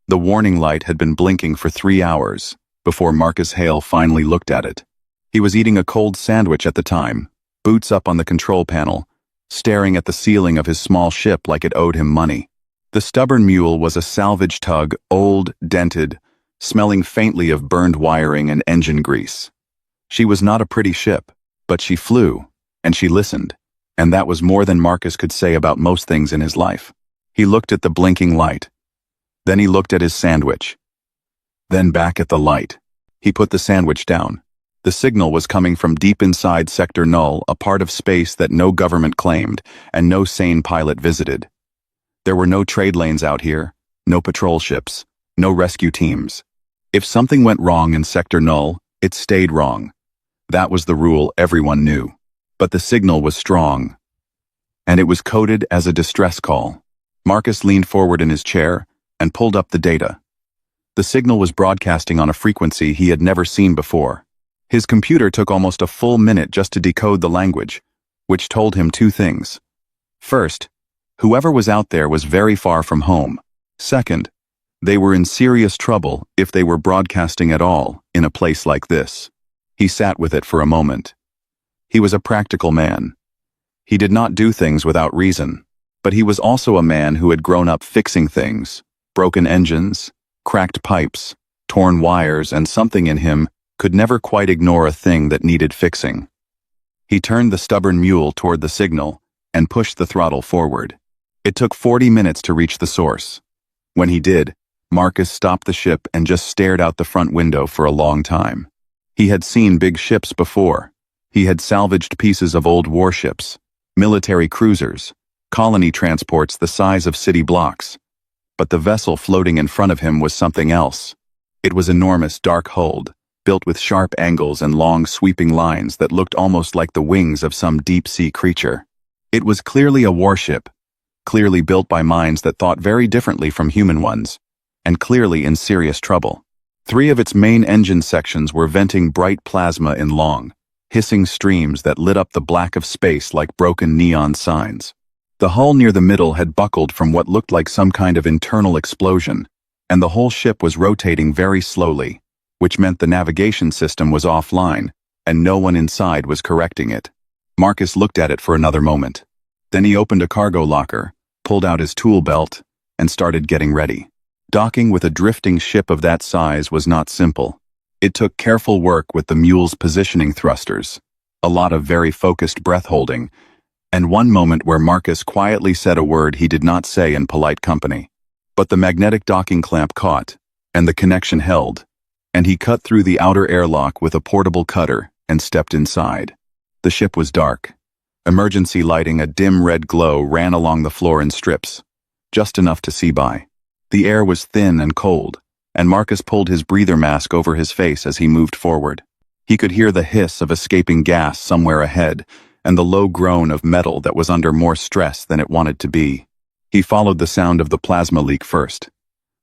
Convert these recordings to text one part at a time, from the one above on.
The warning light had been blinking for 3 hours before Marcus Hale finally looked at it. He was eating a cold sandwich at the time, boots up on the control panel, staring at the ceiling of his small ship like it owed him money. The stubborn mule was a salvage tug, old, dented, smelling faintly of burned wiring and engine grease. She was not a pretty ship, but she flew, and she listened, and that was more than Marcus could say about most things in his life. He looked at the blinking light. Then he looked at his sandwich. Then back at the light. He put the sandwich down. The signal was coming from deep inside Sector Null, a part of space that no government claimed, and no sane pilot visited. There were no trade lanes out here, no patrol ships, no rescue teams. If something went wrong in Sector Null, it stayed wrong. That was the rule everyone knew. But the signal was strong, and it was coded as a distress call. Marcus leaned forward in his chair and pulled up the data. The signal was broadcasting on a frequency he had never seen before. His computer took almost a full minute just to decode the language, which told him two things. First, whoever was out there was very far from home. Second, they were in serious trouble if they were broadcasting at all in a place like this. He sat with it for a moment. He was a practical man. He did not do things without reason, but he was also a man who had grown up fixing things, broken engines, cracked pipes, torn wires, and something in him could never quite ignore a thing that needed fixing. He turned the stubborn mule toward the signal and pushed the throttle forward. It took 40 minutes to reach the source. When he did, Marcus stopped the ship and just stared out the front window for a long time. He had seen big ships before. He had salvaged pieces of old warships, military cruisers, colony transports the size of city blocks. But the vessel floating in front of him was something else. It was enormous, dark-hulled, built with sharp angles and long sweeping lines that looked almost like the wings of some deep-sea creature. It was clearly a warship, clearly built by minds that thought very differently from human ones, and clearly in serious trouble. 3 of its main engine sections were venting bright plasma in long, hissing streams that lit up the black of space like broken neon signs. The hull near the middle had buckled from what looked like some kind of internal explosion, and the whole ship was rotating very slowly, which meant the navigation system was offline, and no one inside was correcting it. Marcus looked at it for another moment. Then he opened a cargo locker, pulled out his tool belt, and started getting ready. Docking with a drifting ship of that size was not simple. It took careful work with the mule's positioning thrusters, a lot of very focused breath-holding, and one moment where Marcus quietly said a word he did not say in polite company. But the magnetic docking clamp caught, and the connection held, and he cut through the outer airlock with a portable cutter and stepped inside. The ship was dark. Emergency lighting, a dim red glow, ran along the floor in strips, just enough to see by. The air was thin and cold, and Marcus pulled his breather mask over his face as he moved forward. He could hear the hiss of escaping gas somewhere ahead, and the low groan of metal that was under more stress than it wanted to be. He followed the sound of the plasma leak first.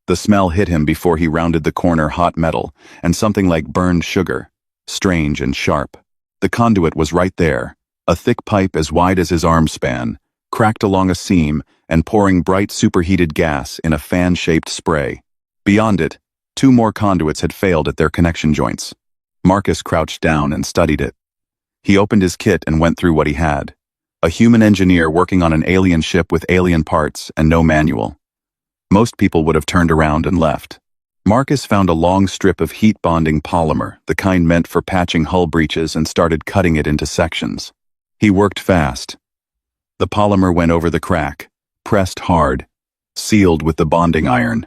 The smell hit him before he rounded the corner, hot metal, and something like burned sugar, strange and sharp. The conduit was right there, a thick pipe as wide as his arm span, cracked along a seam and pouring bright superheated gas in a fan-shaped spray. Beyond it, 2 more conduits had failed at their connection joints. Marcus crouched down and studied it. He opened his kit and went through what he had. A human engineer working on an alien ship with alien parts and no manual. Most people would have turned around and left. Marcus found a long strip of heat-bonding polymer, the kind meant for patching hull breaches, and started cutting it into sections. He worked fast. The polymer went over the crack, pressed hard, sealed with the bonding iron.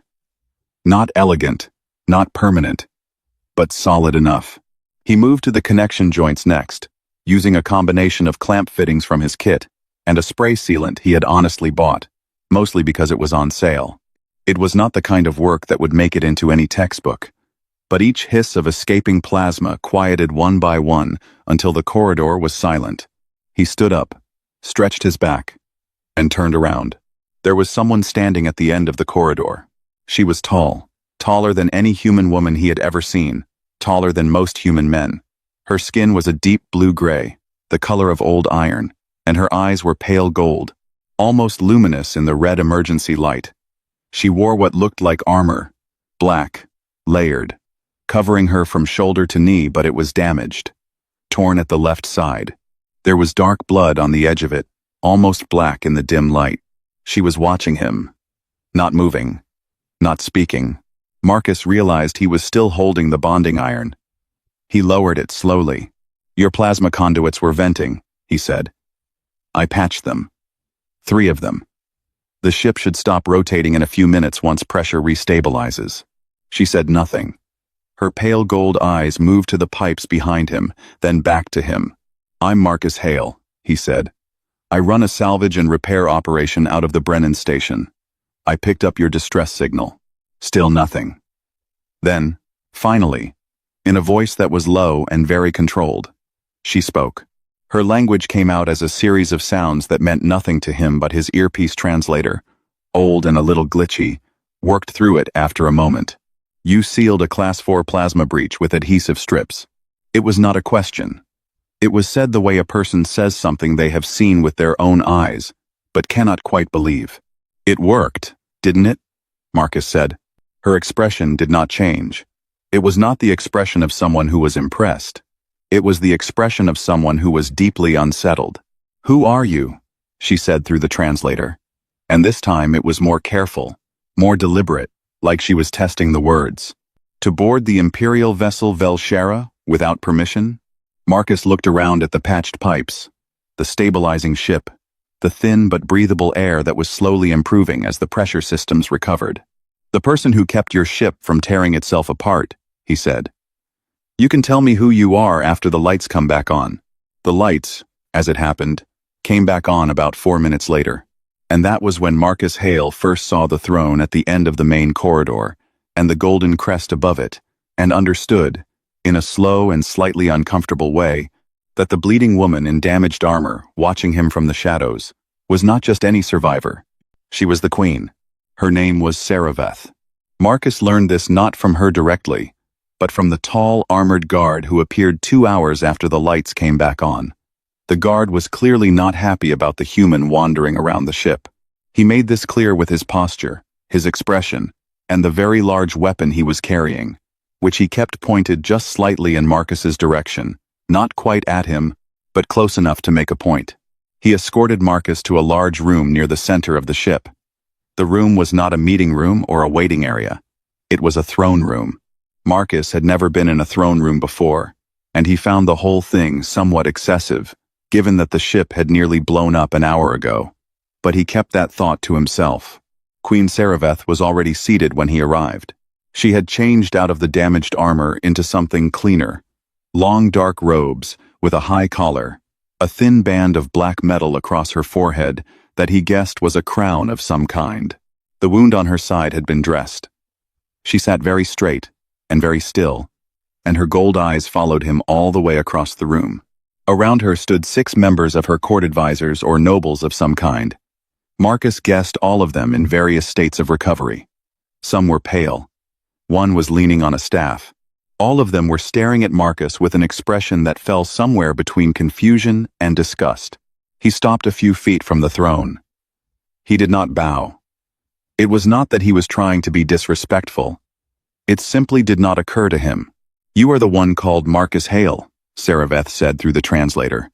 Not elegant, not permanent, but solid enough. He moved to the connection joints next, using a combination of clamp fittings from his kit and a spray sealant he had honestly bought, mostly because it was on sale. It was not the kind of work that would make it into any textbook, but each hiss of escaping plasma quieted one by one until the corridor was silent. He stood up, stretched his back, and turned around. There was someone standing at the end of the corridor. She was tall, taller than any human woman he had ever seen, taller than most human men. Her skin was a deep blue-gray, the color of old iron, and her eyes were pale gold, almost luminous in the red emergency light. She wore what looked like armor, black, layered, covering her from shoulder to knee, but it was damaged, torn at the left side. There was dark blood on the edge of it, almost black in the dim light. She was watching him, not moving, not speaking. Marcus realized he was still holding the bonding iron. He lowered it slowly. "Your plasma conduits were venting," he said. "I patched them. 3 of them. The ship should stop rotating in a few minutes once pressure restabilizes." She said nothing. Her pale gold eyes moved to the pipes behind him, then back to him. "I'm Marcus Hale," he said. "I run a salvage and repair operation out of the Brennan station. I picked up your distress signal." Still nothing. Then, finally, in a voice that was low and very controlled, she spoke. Her language came out as a series of sounds that meant nothing to him, but his earpiece translator, old and a little glitchy, worked through it after a moment. "You sealed a Class 4 plasma breach with adhesive strips." It was not a question. It was said the way a person says something they have seen with their own eyes, but cannot quite believe. "It worked, didn't it?" Marcus said. Her expression did not change. It was not the expression of someone who was impressed. It was the expression of someone who was deeply unsettled. "Who are you?" she said through the translator. And this time it was more careful, more deliberate, like she was testing the words. "To board the Imperial vessel Velshera without permission?" Marcus looked around at the patched pipes, the stabilizing ship, the thin but breathable air that was slowly improving as the pressure systems recovered. "The person who kept your ship from tearing itself apart," he said. "You can tell me who you are after the lights come back on." The lights, as it happened, came back on about 4 minutes later. And that was when Marcus Hale first saw the throne at the end of the main corridor, and the golden crest above it, and understood, in a slow and slightly uncomfortable way, that the bleeding woman in damaged armor, watching him from the shadows, was not just any survivor. She was the queen. Her name was Saraveth. Marcus learned this not from her directly, but from the tall, armored guard who appeared 2 hours after the lights came back on. The guard was clearly not happy about the human wandering around the ship. He made this clear with his posture, his expression, and the very large weapon he was carrying, which he kept pointed just slightly in Marcus's direction, not quite at him, but close enough to make a point. He escorted Marcus to a large room near the center of the ship. The room was not a meeting room or a waiting area. It was a throne room. Marcus had never been in a throne room before, and he found the whole thing somewhat excessive, given that the ship had nearly blown up an hour ago. But he kept that thought to himself. Queen Saraveth was already seated when he arrived. She had changed out of the damaged armor into something cleaner. Long dark robes, with a high collar, a thin band of black metal across her forehead that he guessed was a crown of some kind. The wound on her side had been dressed. She sat very straight and very still, and her gold eyes followed him all the way across the room. Around her stood 6 members of her court advisors or nobles of some kind. Marcus guessed all of them in various states of recovery. Some were pale. One was leaning on a staff. All of them were staring at Marcus with an expression that fell somewhere between confusion and disgust. He stopped a few feet from the throne. He did not bow. It was not that he was trying to be disrespectful. It simply did not occur to him. "You are the one called Marcus Hale," Saraveth said through the translator.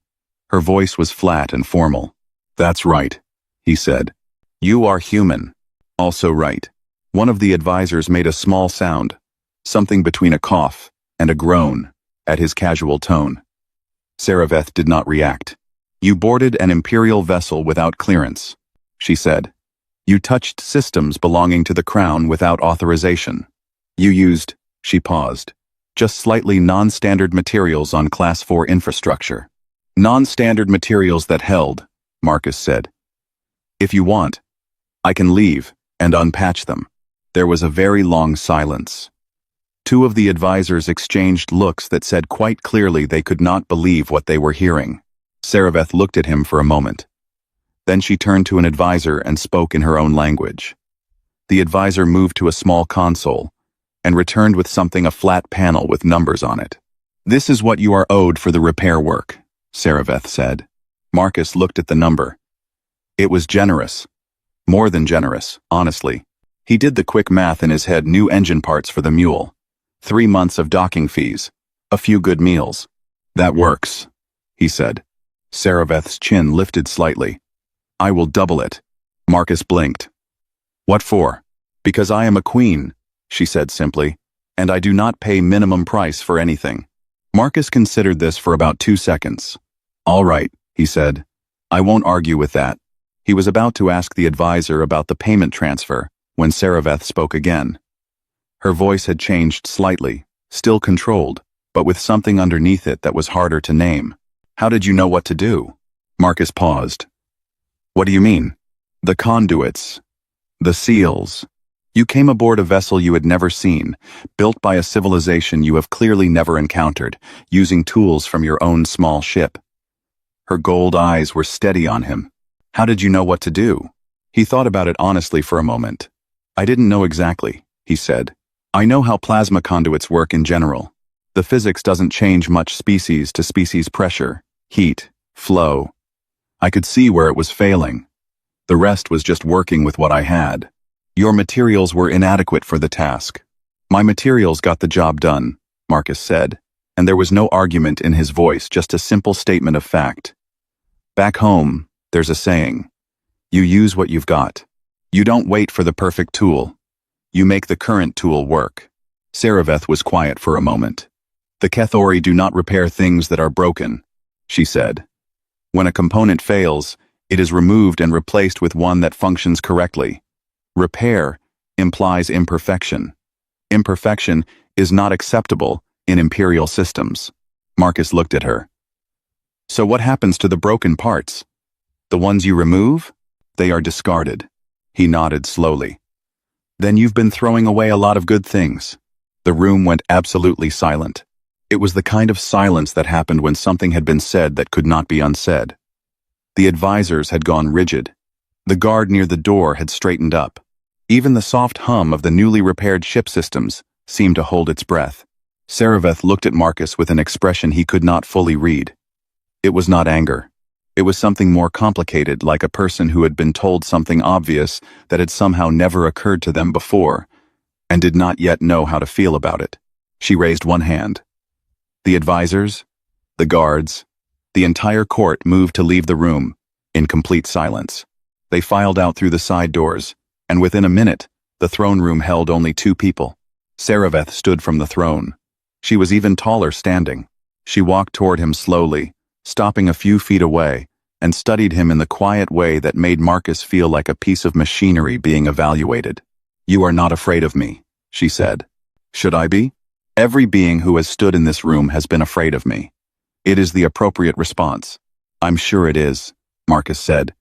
Her voice was flat and formal. "That's right," he said. "You are human. Also right." One of the advisors made a small sound, something between a cough and a groan, at his casual tone. Saraveth did not react. "You boarded an Imperial vessel without clearance," she said. "You touched systems belonging to the Crown without authorization. You used," she paused, "just slightly non-standard materials on Class 4 infrastructure." "Non-standard materials that held," Marcus said. "If you want, I can leave and unpatch them." There was a very long silence. 2 of the advisors exchanged looks that said quite clearly they could not believe what they were hearing. Saraveth looked at him for a moment. Then she turned to an advisor and spoke in her own language. The advisor moved to a small console and returned with something, a flat panel with numbers on it. "This is what you are owed for the repair work," Saraveth said. Marcus looked at the number. It was generous. More than generous, honestly. He did the quick math in his head. New engine parts for the mule. 3 months of docking fees. A few good meals. That works, he said. Saraveth's chin lifted slightly. I will double it. Marcus blinked. What for? Because I am a queen, she said simply, and I do not pay minimum price for anything. Marcus considered this for about 2 seconds. All right, he said. I won't argue with that. He was about to ask the advisor about the payment transfer when Saraveth spoke again. Her voice had changed slightly, still controlled, but with something underneath it that was harder to name. How did you know what to do? Marcus paused. What do you mean? The conduits. The seals. You came aboard a vessel you had never seen, built by a civilization you have clearly never encountered, using tools from your own small ship. Her gold eyes were steady on him. How did you know what to do? He thought about it honestly for a moment. I didn't know exactly, he said. I know how plasma conduits work in general. The physics doesn't change much species to species pressure, heat, flow. I could see where it was failing. The rest was just working with what I had. Your materials were inadequate for the task. My materials got the job done, Marcus said, and there was no argument in his voice, just a simple statement of fact. Back home, there's a saying. You use what you've got. You don't wait for the perfect tool. You make the current tool work. Saraveth was quiet for a moment. The Kethori do not repair things that are broken, she said. When a component fails, it is removed and replaced with one that functions correctly. Repair implies imperfection. Imperfection is not acceptable in imperial systems. Marcus looked at her. So what happens to the broken parts? The ones you remove? They are discarded. He nodded slowly. Then you've been throwing away a lot of good things. The room went absolutely silent. It was the kind of silence that happened when something had been said that could not be unsaid. The advisors had gone rigid. The guard near the door had straightened up. Even the soft hum of the newly repaired ship systems seemed to hold its breath. Saraveth looked at Marcus with an expression he could not fully read. It was not anger. It was something more complicated, like a person who had been told something obvious that had somehow never occurred to them before, and did not yet know how to feel about it. She raised one hand. The advisors, the guards, the entire court moved to leave the room, in complete silence. They filed out through the side doors, and within a minute, the throne room held only 2 people. Saraveth stood from the throne. She was even taller standing. She walked toward him slowly, stopping a few feet away, and studied him in the quiet way that made Marcus feel like a piece of machinery being evaluated. You are not afraid of me, she said. Should I be? Every being who has stood in this room has been afraid of me. It is the appropriate response. I'm sure it is, Marcus said.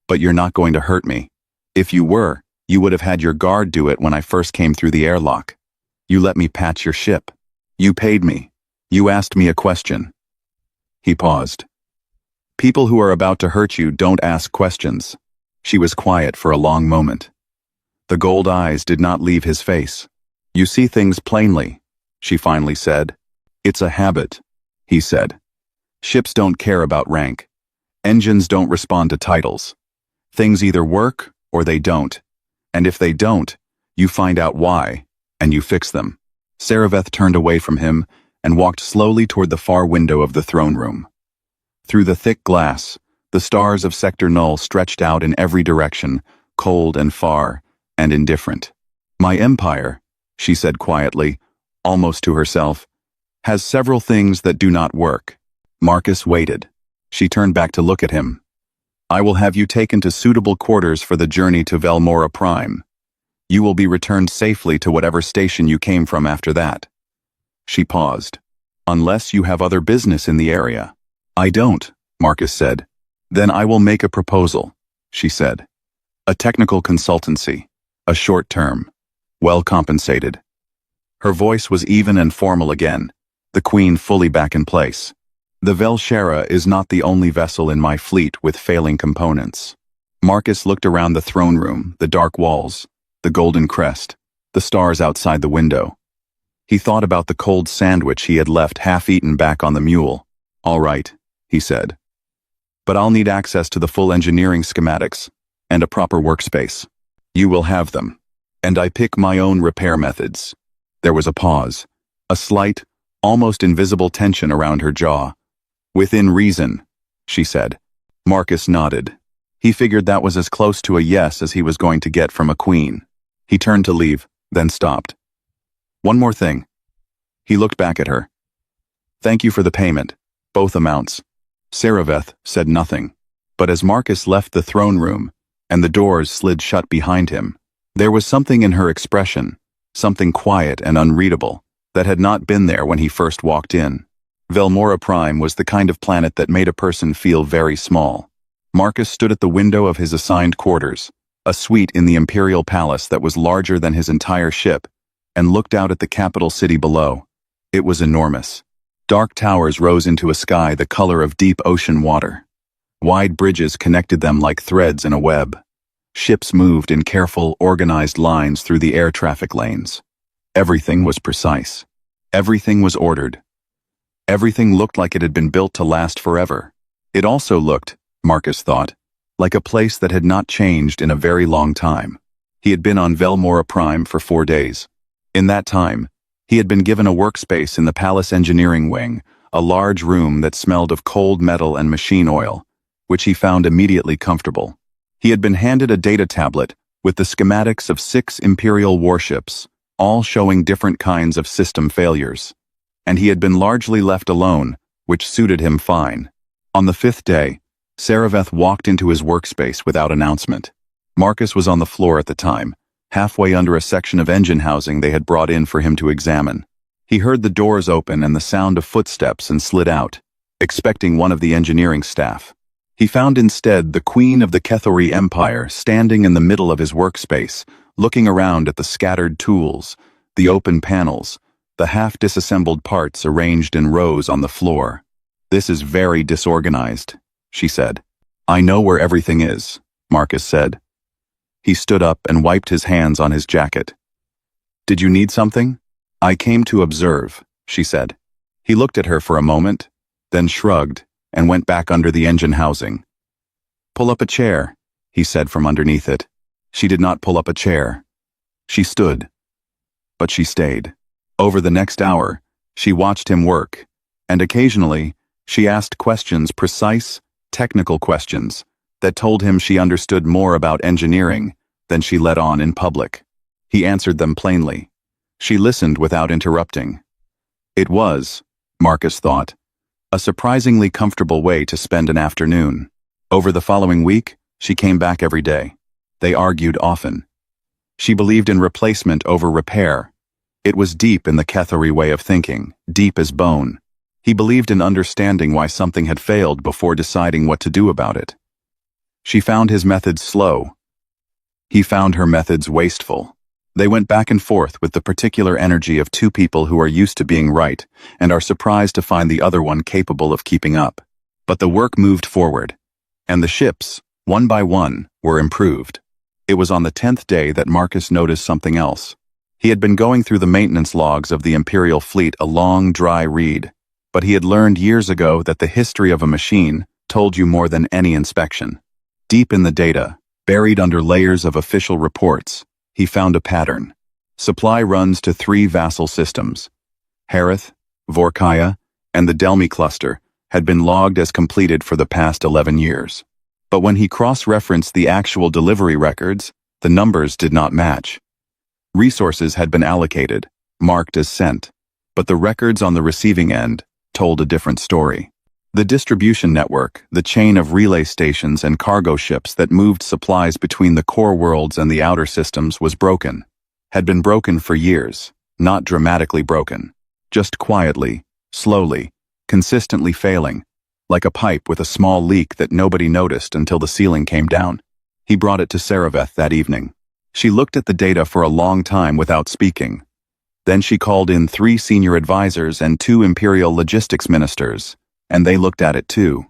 But you're not going to hurt me. If you were, you would have had your guard do it when I first came through the airlock. You let me patch your ship. You paid me. You asked me a question. He paused. People who are about to hurt you don't ask questions. She was quiet for a long moment. The gold eyes did not leave his face. You see things plainly, she finally said. It's a habit, he said. Ships don't care about rank. Engines don't respond to titles. Things either work or they don't. And if they don't, you find out why, and you fix them. Saraveth turned away from him and walked slowly toward the far window of the throne room. Through the thick glass, the stars of Sector Null stretched out in every direction, cold and far, and indifferent. My empire, she said quietly, almost to herself, has several things that do not work. Marcus waited. She turned back to look at him. I will have you taken to suitable quarters for the journey to Velmora Prime. You will be returned safely to whatever station you came from after that. She paused. Unless you have other business in the area. I don't, Marcus said. Then I will make a proposal, she said. A technical consultancy, a short term, well compensated. Her voice was even and formal again, the queen fully back in place. The Velshera is not the only vessel in my fleet with failing components. Marcus looked around the throne room, the dark walls, the golden crest, the stars outside the window. He thought about the cold sandwich he had left half-eaten back on the mule. All right, he said. But I'll need access to the full engineering schematics and a proper workspace. You will have them. And I pick my own repair methods. There was a pause. A slight, almost invisible tension around her jaw. Within reason, she said. Marcus nodded. He figured that was as close to a yes as he was going to get from a queen. He turned to leave, then stopped. One more thing. He looked back at her. Thank you for the payment. Both amounts. Saraveth said nothing. But as Marcus left the throne room, and the doors slid shut behind him, there was something in her expression, something quiet and unreadable, that had not been there when he first walked in. Velmora Prime was the kind of planet that made a person feel very small. Marcus stood at the window of his assigned quarters, a suite in the Imperial Palace that was larger than his entire ship, and looked out at the capital city below. It was enormous. Dark towers rose into a sky the color of deep ocean water. Wide bridges connected them like threads in a web. Ships moved in careful, organized lines through the air traffic lanes. Everything was precise. Everything was ordered. Everything looked like it had been built to last forever. It also looked, Marcus thought, like a place that had not changed in a very long time. He had been on Velmora Prime for 4 days. In that time, he had been given a workspace in the palace engineering wing, a large room that smelled of cold metal and machine oil, which he found immediately comfortable. He had been handed a data tablet with the schematics of 6 Imperial warships, all showing different kinds of system failures. And he had been largely left alone, which suited him fine. On the 5th day, Saraveth walked into his workspace without announcement. Marcus was on the floor at the time, halfway under a section of engine housing they had brought in for him to examine. He heard the doors open and the sound of footsteps and slid out, expecting one of the engineering staff. He found instead the Queen of the Kethori Empire standing in the middle of his workspace, looking around at the scattered tools, the open panels, the half-disassembled parts arranged in rows on the floor. This is very disorganized, she said. I know where everything is, Marcus said. He stood up and wiped his hands on his jacket. Did you need something? I came to observe, she said. He looked at her for a moment, then shrugged, and went back under the engine housing. Pull up a chair, he said from underneath it. She did not pull up a chair. She stood. But she stayed. Over the next hour, she watched him work, and occasionally, she asked questions, precise, technical questions, that told him she understood more about engineering than she let on in public. He answered them plainly. She listened without interrupting. It was, Marcus thought, a surprisingly comfortable way to spend an afternoon. Over the following week, she came back every day. They argued often. She believed in replacement over repair. It was deep in the Kethori way of thinking, deep as bone. He believed in understanding why something had failed before deciding what to do about it. She found his methods slow. He found her methods wasteful. They went back and forth with the particular energy of 2 people who are used to being right and are surprised to find the other one capable of keeping up. But the work moved forward, and the ships, one by one, were improved. It was on the 10th day that Marcus noticed something else. He had been going through the maintenance logs of the Imperial fleet, a long, dry read, but he had learned years ago that the history of a machine told you more than any inspection. Deep in the data, buried under layers of official reports, he found a pattern. Supply runs to 3 vassal systems. Harith, Vorkaya, and the Delmi cluster had been logged as completed for the past 11 years. But when he cross-referenced the actual delivery records, the numbers did not match. Resources had been allocated, marked as sent, but the records on the receiving end told a different story. The distribution network, the chain of relay stations and cargo ships that moved supplies between the core worlds and the outer systems was broken. Had been broken for years, not dramatically broken. Just quietly, slowly, consistently failing, like a pipe with a small leak that nobody noticed until the ceiling came down. He brought it to Saraveth that evening. She looked at the data for a long time without speaking. Then she called in 3 senior advisors and 2 Imperial logistics ministers, and they looked at it too.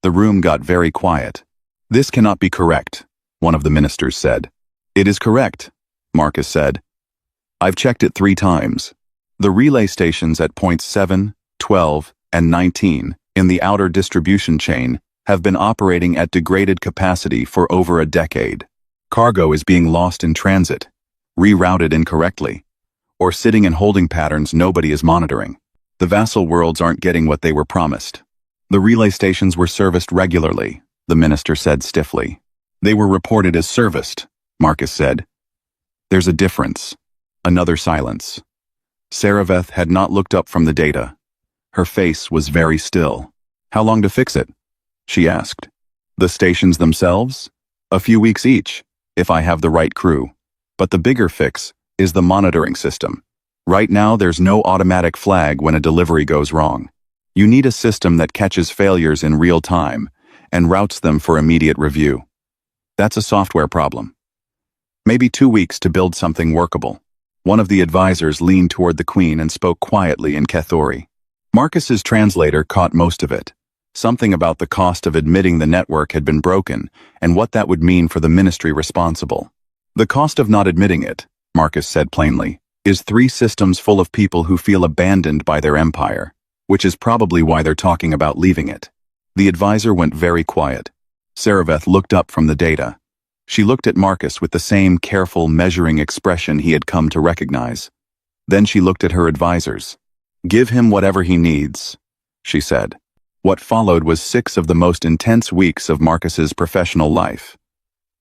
The room got very quiet. This cannot be correct, one of the ministers said. It is correct, Marcus said. I've checked it 3 times. The relay stations at points 7, 12, and 19 in the outer distribution chain have been operating at degraded capacity for over a decade. Cargo is being lost in transit. rerouted incorrectly, or sitting in holding patterns nobody is monitoring. The vassal worlds aren't getting what they were promised. The relay stations were serviced regularly, the minister said stiffly. They were reported as serviced, Marcus said. There's a difference. Another silence. Saraveth had not looked up from the data. Her face was very still. How long to fix it? She asked. The stations themselves? A few weeks each, if I have the right crew. But the bigger fix is the monitoring system. Right now there's no automatic flag when a delivery goes wrong. You need a system that catches failures in real time and routes them for immediate review. That's a software problem. Maybe 2 weeks to build something workable. One of the advisors leaned toward the Queen and spoke quietly in Kethori. Marcus's translator caught most of it. Something about the cost of admitting the network had been broken and what that would mean for the ministry responsible. The cost of not admitting it, Marcus said plainly, is 3 systems full of people who feel abandoned by their empire, which is probably why they're talking about leaving it. The advisor went very quiet. Saraveth looked up from the data. She looked at Marcus with the same careful, measuring expression he had come to recognize. Then she looked at her advisors. Give him whatever he needs, she said. What followed was 6 of the most intense weeks of Marcus's professional life.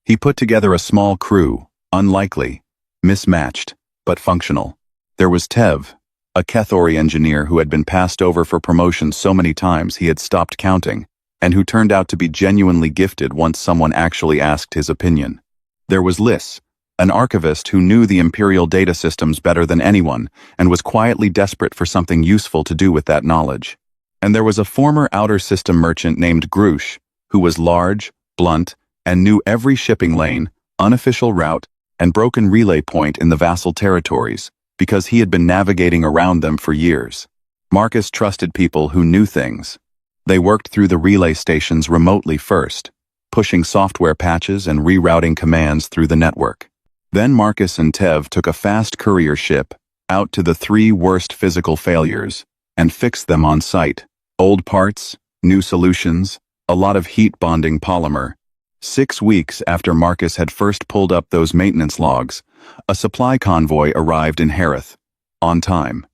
He put together a small crew, unlikely, mismatched, but functional. There was Tev, a Kethori engineer who had been passed over for promotion so many times he had stopped counting, and who turned out to be genuinely gifted once someone actually asked his opinion. There was Liss, an archivist who knew the Imperial data systems better than anyone and was quietly desperate for something useful to do with that knowledge. And there was a former outer system merchant named Grush, who was large, blunt, and knew every shipping lane, unofficial route, and broken relay point in the vassal territories, because he had been navigating around them for years. Marcus trusted people who knew things. They worked through the relay stations remotely first, pushing software patches and rerouting commands through the network. Then Marcus and Tev took a fast courier ship out to the 3 worst physical failures and fixed them on site. Old parts, new solutions, a lot of heat-bonding polymer. 6 weeks after Marcus had first pulled up those maintenance logs, a supply convoy arrived in Harith, on time,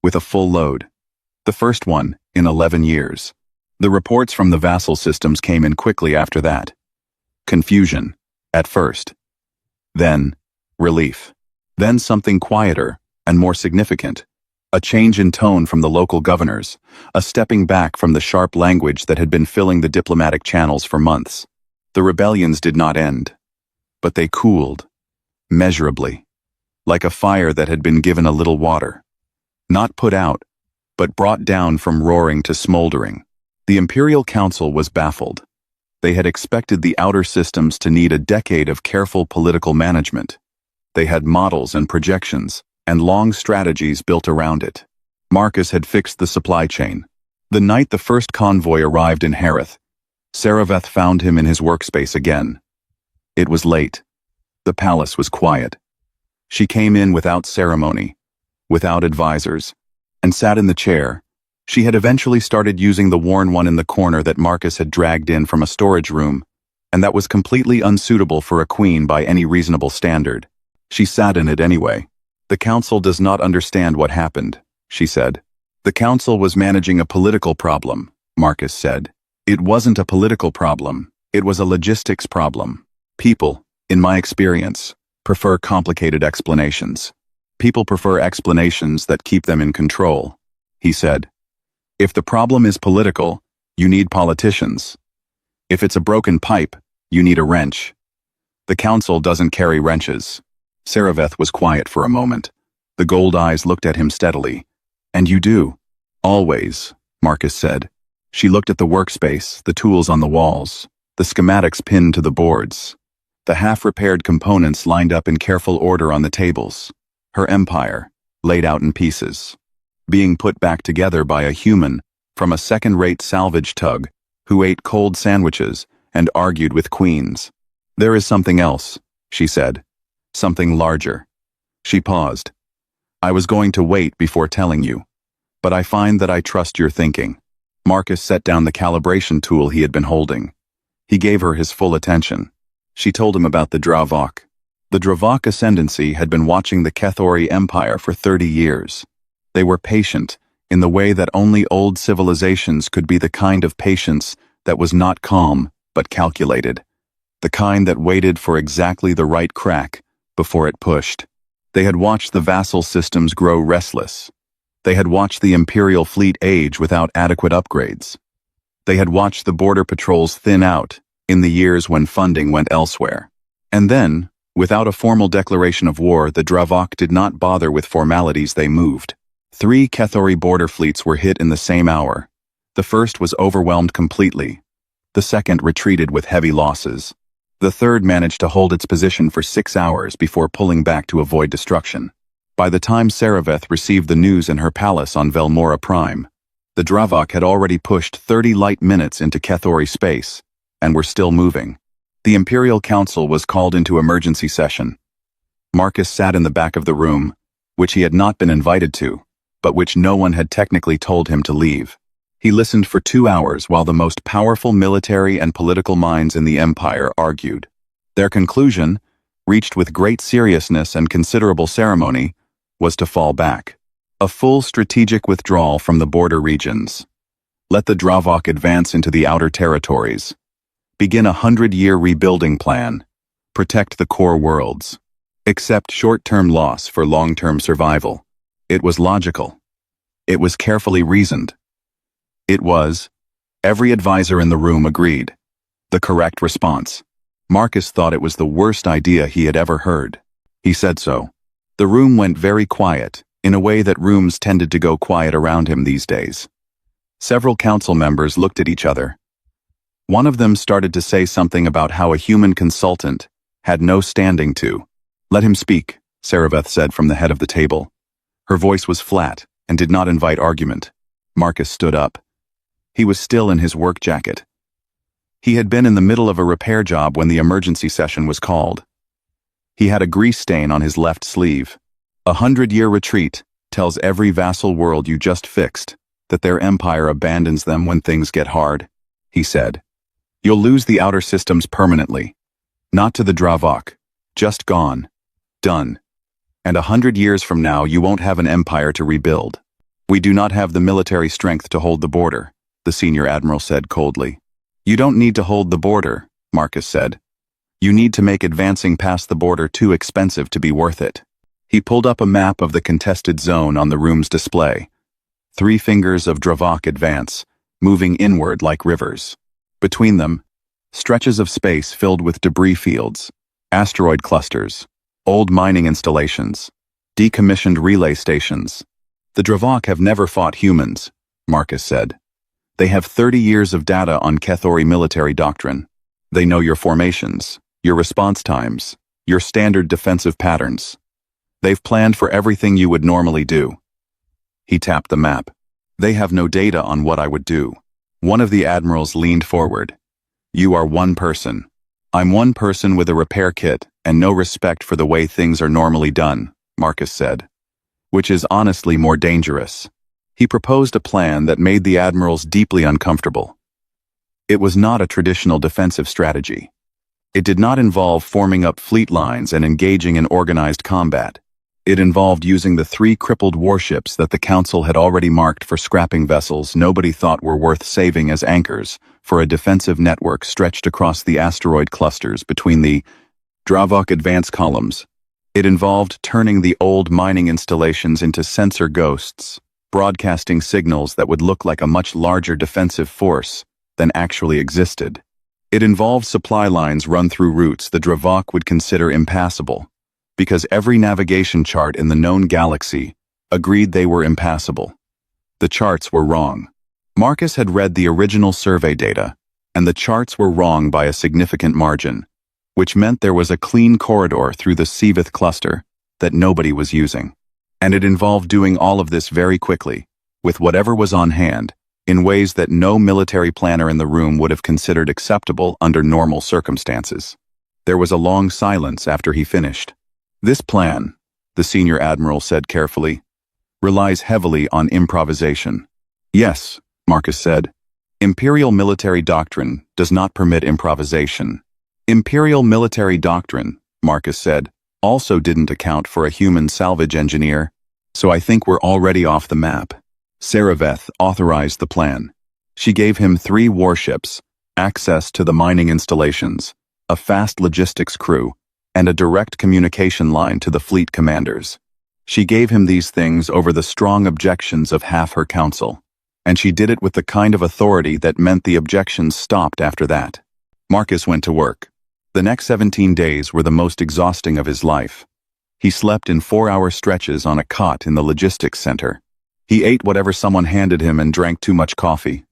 with a full load. The first one in 11 years. The reports from the vassal systems came in quickly after that. Confusion, at first. Then, relief. Then something quieter and more significant. A change in tone from the local governors, a stepping back from the sharp language that had been filling the diplomatic channels for months. The rebellions did not end, but they cooled, measurably, like a fire that had been given a little water. Not put out, but brought down from roaring to smoldering. The Imperial Council was baffled. They had expected the outer systems to need a decade of careful political management. They had models and projections, and long strategies built around it. Marcus had fixed the supply chain. The night the first convoy arrived in Harith, Saraveth found him in his workspace again. It was late. The palace was quiet. She came in without ceremony, without advisors, and sat in the chair. She had eventually started using the worn one in the corner that Marcus had dragged in from a storage room, and that was completely unsuitable for a queen by any reasonable standard. She sat in it anyway. The council does not understand what happened, she said. The council was managing a political problem, Marcus said. It wasn't a political problem, it was a logistics problem. People, in my experience, prefer complicated explanations. People prefer explanations that keep them in control, he said. If the problem is political, you need politicians. If it's a broken pipe, you need a wrench. The council doesn't carry wrenches. Saraveth was quiet for a moment. The gold eyes looked at him steadily. And you do. Always, Marcus said. She looked at the workspace, the tools on the walls, the schematics pinned to the boards, the half-repaired components lined up in careful order on the tables. Her empire, laid out in pieces, being put back together by a human from a second-rate salvage tug who ate cold sandwiches and argued with queens. There is something else, she said. Something larger. She paused. I was going to wait before telling you, but I find that I trust your thinking. Marcus set down the calibration tool he had been holding. He gave her his full attention. She told him about the Dravok. The Dravak ascendancy had been watching the Kethori Empire for 30 years. They were patient, in the way that only old civilizations could be, the kind of patience that was not calm, but calculated. The kind that waited for exactly the right crack before it pushed. They had watched the vassal systems grow restless. They had watched the imperial fleet age without adequate upgrades. They had watched the border patrols thin out in the years when funding went elsewhere. And then, without a formal declaration of war, the Dravak did not bother with formalities. They moved. 3 Kethori border fleets were hit in the same hour. The first was overwhelmed completely. The second retreated with heavy losses. The third managed to hold its position for 6 hours before pulling back to avoid destruction. By the time Saraveth received the news in her palace on Velmora Prime, the Dravak had already pushed 30 light minutes into Kethori space, and were still moving. The Imperial Council was called into emergency session. Marcus sat in the back of the room, which he had not been invited to, but which no one had technically told him to leave. He listened for 2 hours while the most powerful military and political minds in the Empire argued. Their conclusion, reached with great seriousness and considerable ceremony, was to fall back. A full strategic withdrawal from the border regions. Let the Dravak advance into the outer territories. Begin a 100-year rebuilding plan. Protect the core worlds. Accept short-term loss for long-term survival. It was logical. It was carefully reasoned. It was. Every advisor in the room agreed. The correct response. Marcus thought it was the worst idea he had ever heard. He said so. The room went very quiet, in a way that rooms tended to go quiet around him these days. Several council members looked at each other. One of them started to say something about how a human consultant had no standing to. Let him speak, Saraveth said from the head of the table. Her voice was flat and did not invite argument. Marcus stood up. He was still in his work jacket. He had been in the middle of a repair job when the emergency session was called. He had a grease stain on his left sleeve. 100-year retreat tells every vassal world you just fixed that their empire abandons them when things get hard, he said. You'll lose the outer systems permanently. Not to the Dravak. Just gone. Done. And 100 years from now you won't have an empire to rebuild. We do not have the military strength to hold the border, the senior admiral said coldly. You don't need to hold the border, Marcus said. You need to make advancing past the border too expensive to be worth it. He pulled up a map of the contested zone on the room's display. 3 fingers of Dravak advance, moving inward like rivers. Between them, stretches of space filled with debris fields, asteroid clusters, old mining installations, decommissioned relay stations. The Dravak have never fought humans, Marcus said. They have 30 years of data on Kethori military doctrine. They know your formations, your response times, your standard defensive patterns. They've planned for everything you would normally do. He tapped the map. They have no data on what I would do. One of the admirals leaned forward. You are one person. I'm one person with a repair kit and no respect for the way things are normally done, Marcus said. Which is honestly more dangerous. He proposed a plan that made the admirals deeply uncomfortable. It was not a traditional defensive strategy. It did not involve forming up fleet lines and engaging in organized combat. It involved using the 3 crippled warships that the Council had already marked for scrapping vessels nobody thought were worth saving as anchors for a defensive network stretched across the asteroid clusters between the Dravak advance columns. It involved turning the old mining installations into sensor ghosts, broadcasting signals that would look like a much larger defensive force than actually existed. It involved supply lines run through routes the Dravak would consider impassable, because every navigation chart in the known galaxy agreed they were impassable. The charts were wrong. Marcus had read the original survey data, and the charts were wrong by a significant margin, which meant there was a clean corridor through the Seavith cluster that nobody was using. And it involved doing all of this very quickly, with whatever was on hand, in ways that no military planner in the room would have considered acceptable under normal circumstances. There was a long silence after he finished. This plan, the senior admiral said carefully, relies heavily on improvisation. Yes, Marcus said. Imperial military doctrine does not permit improvisation. Imperial military doctrine, Marcus said, Also didn't account for a human salvage engineer, so I think we're already off the map. Saraveth authorized the plan. She gave him 3 warships, access to the mining installations, a fast logistics crew, and a direct communication line to the fleet commanders. She gave him these things over the strong objections of half her council, and she did it with the kind of authority that meant the objections stopped after that. Marcus went to work. The next 17 days were the most exhausting of his life. He slept in 4-hour stretches on a cot in the logistics center. He ate whatever someone handed him and drank too much coffee.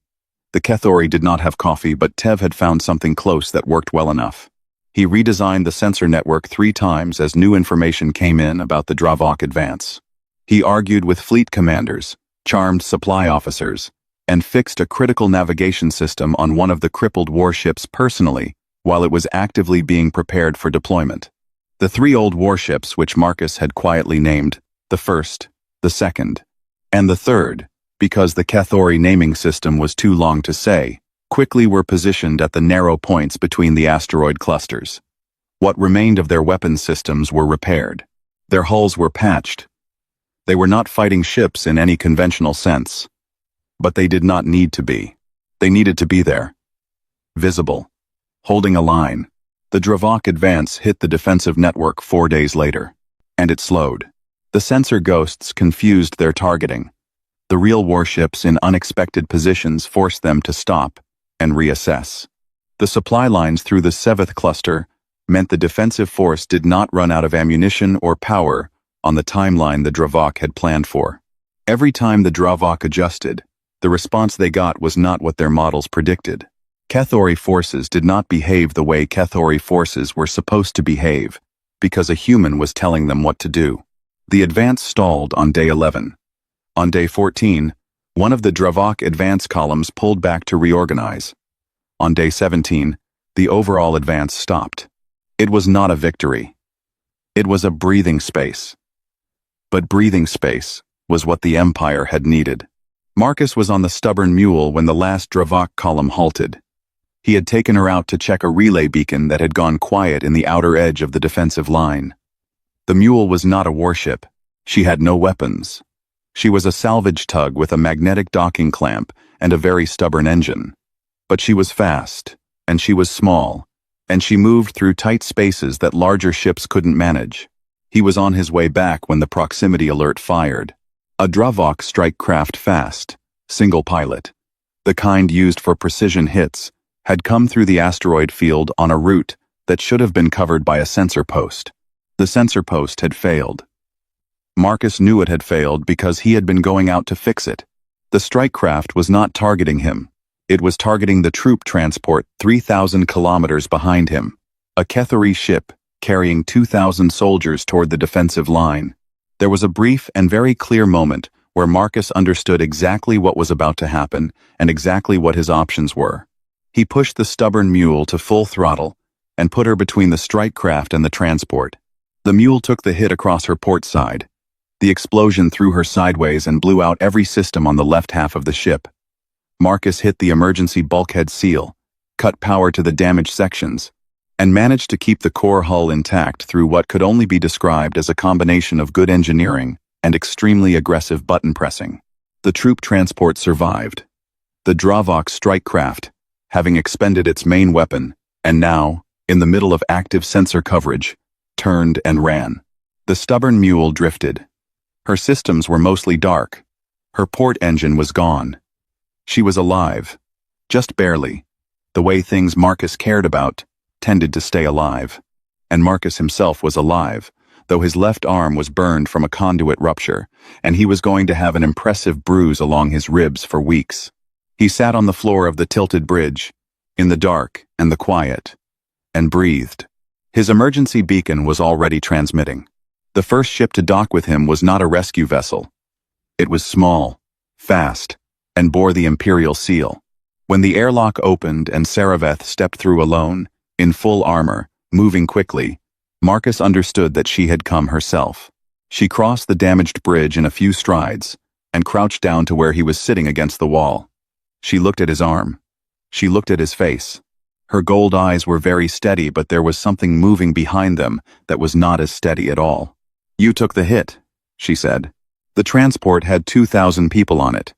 The Kethori did not have coffee, but Tev had found something close that worked well enough. He redesigned the sensor network 3 times as new information came in about the Dravok advance. He argued with fleet commanders, charmed supply officers, and fixed a critical navigation system on one of the crippled warships personally while it was actively being prepared for deployment. The 3 old warships, which Marcus had quietly named the first, the second, and the third, because the Kethori naming system was too long to say, quickly were positioned at the narrow points between the asteroid clusters. What remained of their weapon systems were repaired. Their hulls were patched. They were not fighting ships in any conventional sense. But they did not need to be. They needed to be there. Visible. Holding a line. The Dravok advance hit the defensive network 4 days later. And it slowed. The sensor ghosts confused their targeting. The real warships in unexpected positions forced them to stop and reassess. The supply lines through the 7th cluster meant the defensive force did not run out of ammunition or power on the timeline the Dravok had planned for. Every time the Dravok adjusted, the response they got was not what their models predicted. Kethori forces did not behave the way Kethori forces were supposed to behave, because a human was telling them what to do. The advance stalled on day 11. On day 14, one of the Dravok advance columns pulled back to reorganize. On day 17, the overall advance stopped. It was not a victory. It was a breathing space. But breathing space was what the Empire had needed. Marcus was on the stubborn mule when the last Dravok column halted. He had taken her out to check a relay beacon that had gone quiet in the outer edge of the defensive line. The mule was not a warship. She had no weapons. She was a salvage tug with a magnetic docking clamp and a very stubborn engine. But she was fast, and she was small, and she moved through tight spaces that larger ships couldn't manage. He was on his way back when the proximity alert fired. A Dravok strike craft fast, single pilot, the kind used for precision hits, had come through the asteroid field on a route that should have been covered by a sensor post. The sensor post had failed. Marcus knew it had failed because he had been going out to fix it. The strike craft was not targeting him. It was targeting the troop transport 3,000 kilometers behind him, a Kethori ship carrying 2,000 soldiers toward the defensive line. There was a brief and very clear moment where Marcus understood exactly what was about to happen and exactly what his options were. He pushed the stubborn mule to full throttle and put her between the strike craft and the transport. The mule took the hit across her port side. The explosion threw her sideways and blew out every system on the left half of the ship. Marcus hit the emergency bulkhead seal, cut power to the damaged sections, and managed to keep the core hull intact through what could only be described as a combination of good engineering and extremely aggressive button pressing. The troop transport survived. The Dravok strike craft, having expended its main weapon, and now, in the middle of active sensor coverage, turned and ran. The stubborn mule drifted. Her systems were mostly dark. Her port engine was gone. She was alive. Just barely. The way things Marcus cared about tended to stay alive. And Marcus himself was alive, though his left arm was burned from a conduit rupture, and he was going to have an impressive bruise along his ribs for weeks. He sat on the floor of the tilted bridge, in the dark and the quiet, and breathed. His emergency beacon was already transmitting. The first ship to dock with him was not a rescue vessel. It was small, fast, and bore the Imperial seal. When the airlock opened and Saraveth stepped through alone, in full armor, moving quickly, Marcus understood that she had come herself. She crossed the damaged bridge in a few strides, and crouched down to where he was sitting against the wall. She looked at his arm. She looked at his face. Her gold eyes were very steady, but there was something moving behind them that was not as steady at all. "You took the hit," she said. "The transport had 2,000 people on it,"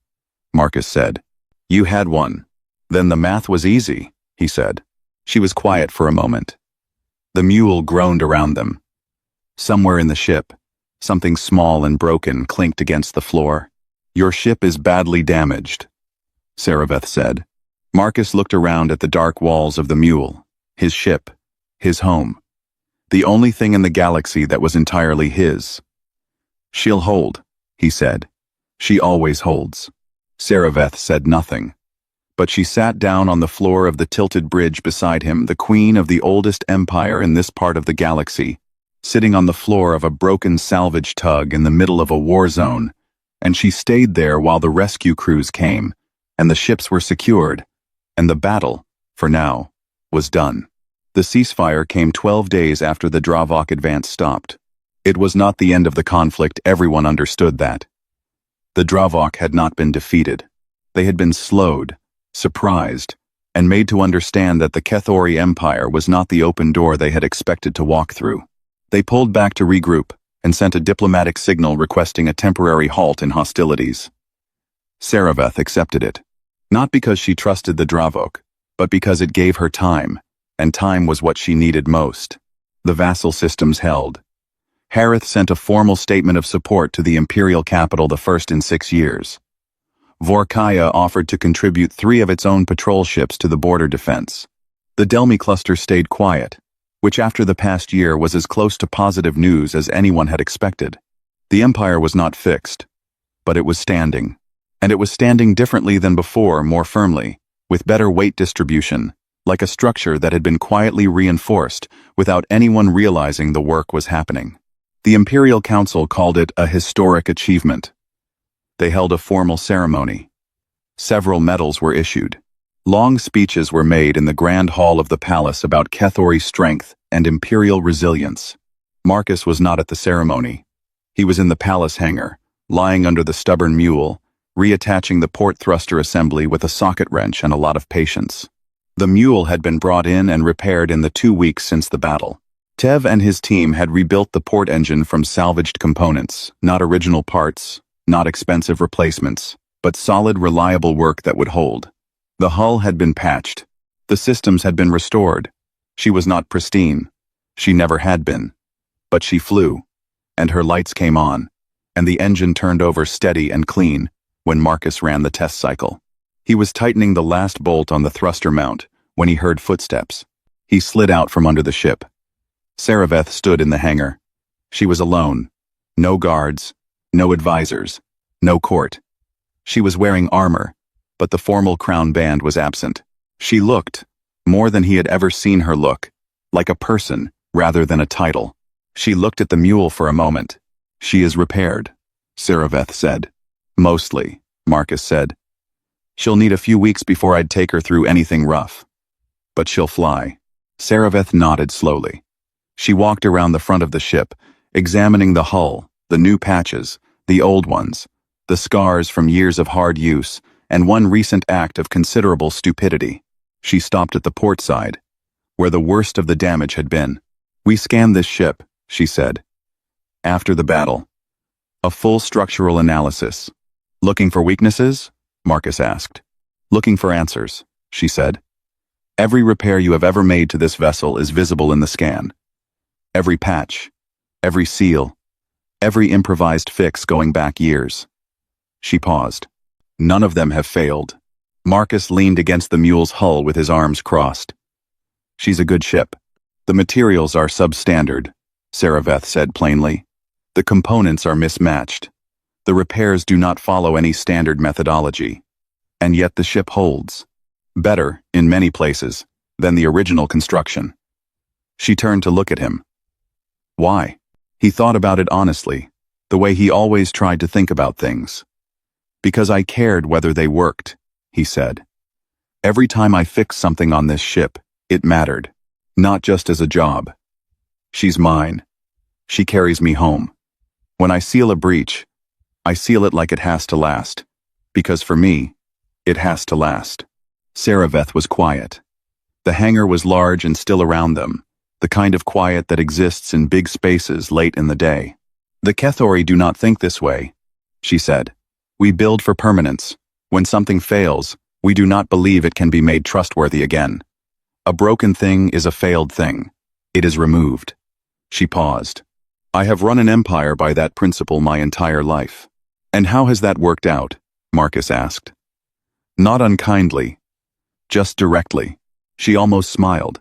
Marcus said. "You had one. Then the math was easy," he said. She was quiet for a moment. The mule groaned around them. Somewhere in the ship, something small and broken clinked against the floor. "Your ship is badly damaged," Saraveth said. Marcus looked around at the dark walls of the mule, his ship, his home. The only thing in the galaxy that was entirely his. "She'll hold," he said. "She always holds." Saraveth said nothing. But she sat down on the floor of the tilted bridge beside him, the queen of the oldest empire in this part of the galaxy, sitting on the floor of a broken salvage tug in the middle of a war zone, and she stayed there while the rescue crews came, and the ships were secured, and the battle, for now, was done. The ceasefire came 12 days after the Dravok advance stopped. It was not the end of the conflict, everyone understood that. The Dravok had not been defeated. They had been slowed, surprised, and made to understand that the Kethori Empire was not the open door they had expected to walk through. They pulled back to regroup and sent a diplomatic signal requesting a temporary halt in hostilities. Saraveth accepted it, not because she trusted the Dravok, but because it gave her time, and time was what she needed most. The vassal systems held. Harith sent a formal statement of support to the imperial capital, the first in 6 years. Vorkaya offered to contribute 3 of its own patrol ships to the border defense. The Delmi cluster stayed quiet, which after the past year was as close to positive news as anyone had expected. The empire was not fixed, but it was standing. And it was standing differently than before, more firmly, with better weight distribution, like a structure that had been quietly reinforced without anyone realizing the work was happening. The Imperial Council called it a historic achievement. They held a formal ceremony. Several medals were issued. Long speeches were made in the grand hall of the palace about Kethori's strength and imperial resilience. Marcus was not at the ceremony. He was in the palace hangar, lying under the stubborn mule, reattaching the port thruster assembly with a socket wrench and a lot of patience. The mule had been brought in and repaired in the 2 weeks since the battle. Tev and his team had rebuilt the port engine from salvaged components, not original parts, not expensive replacements, but solid, reliable work that would hold. The hull had been patched. The systems had been restored. She was not pristine. She never had been. But she flew, and her lights came on, and the engine turned over steady and clean when Marcus ran the test cycle. He was tightening the last bolt on the thruster mount when he heard footsteps. He slid out from under the ship. Saraveth stood in the hangar. She was alone. No guards, no advisors, no court. She was wearing armor, but the formal crown band was absent. She looked, more than he had ever seen her look, like a person rather than a title. She looked at the mule for a moment. "She is repaired," Saraveth said. "Mostly," Marcus said. "She'll need a few weeks before I'd take her through anything rough. But she'll fly." Saraveth nodded slowly. She walked around the front of the ship, examining the hull, the new patches, the old ones, the scars from years of hard use, and one recent act of considerable stupidity. She stopped at the port side, where the worst of the damage had been. "We scanned this ship," she said. "After the battle. A full structural analysis." "Looking for weaknesses?" Marcus asked. "Looking for answers," she said. "Every repair you have ever made to this vessel is visible in the scan. Every patch, every seal, every improvised fix going back years." She paused. "None of them have failed." Marcus leaned against the mule's hull with his arms crossed. "She's a good ship. The materials are substandard," Saraveth said plainly. "The components are mismatched. The repairs do not follow any standard methodology. And yet the ship holds. Better, in many places, than the original construction." She turned to look at him. Why? He thought about it honestly, the way he always tried to think about things. "Because I cared whether they worked," he said. "Every time I fixed something on this ship, it mattered, not just as a job. She's mine. She carries me home. When I seal a breach, I seal it like it has to last, because for me, it has to last." Saraveth was quiet. The hangar was large and still around them, the kind of quiet that exists in big spaces late in the day. The Kethori do not think this way, she said. We build for permanence. When something fails, we do not believe it can be made trustworthy again. A broken thing is a failed thing. It is removed. She paused. I have run an empire by that principle my entire life. And how has that worked out? Marcus asked. Not unkindly. Just directly. She almost smiled.